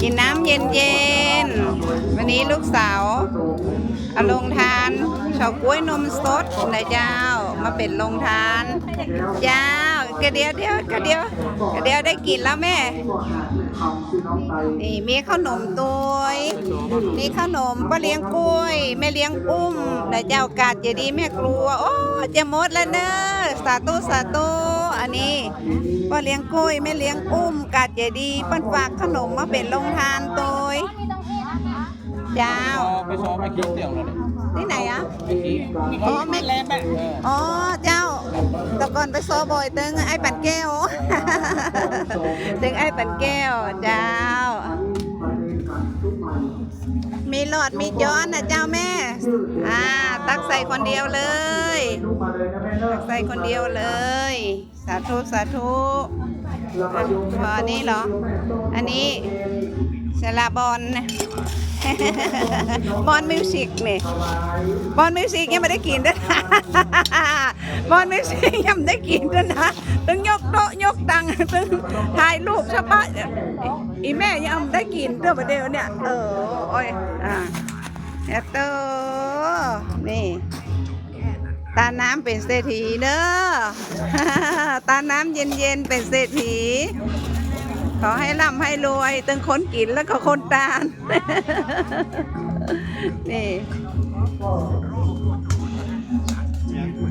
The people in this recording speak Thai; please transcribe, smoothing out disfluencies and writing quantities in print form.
กินน้ำเย็นๆวันนี้ลูกสาวเอาลงทานเฉาก๊วยนมสดนะเจ้ามาเป็นลงทานเจ้ากระเดียวได้กินแล้วแม่นี่มีขนมตัวนี่ขนมป้าเลี้ยงกล้วยแม่เลี้ยงอุ้มนะเจ้ากาดจะดีแม่กลัวโอ้จะหมดแล้วเนอะสาธุอันนี้ป้าเลี้ยงกล้วยแม่เลี้ยงอุ้มกาดจะดีปั้นฝากขนมมาเป็นลงทานตัวเจ้าไปซ้อมเมื่อกี้เสี่ยงเลย ที่ไหนอ่ะ เมื่อกี้ อ๋อแม่อ๋อเจ้าแต่ก่อนไปโซบอยตึงไอ้ปั่นแก้วตึงไอ้ปั่นแก้วเจ้ามีหลอดมีย้อนนะเจ้าแม่ตักใส่คนเดียวเลยตักใส่คนเดียวเลยสาธุพอนี่เหรออันนี้สลาบอลบอลมิวสิกนี่บอลมิวสิกยังไม่ได้กินด้วยนะบอลมิวสิกยังไม่ได้กินด้วยนะตึงยกโต๊ะยกตังตึงถ่ายรูปใช่ปะอีแม่ยังไม่ได้กินเตัวประเดี๋ยวเนี่ยโอ้ยแอตเตอร์นี่ตาน้ำเป็นเศรษฐีเด้อตาน้ำเย็นๆเป็นเศรษฐีขอให้ร่ำให้รวยตั้งคนกินแล้วก็คนตาลนี่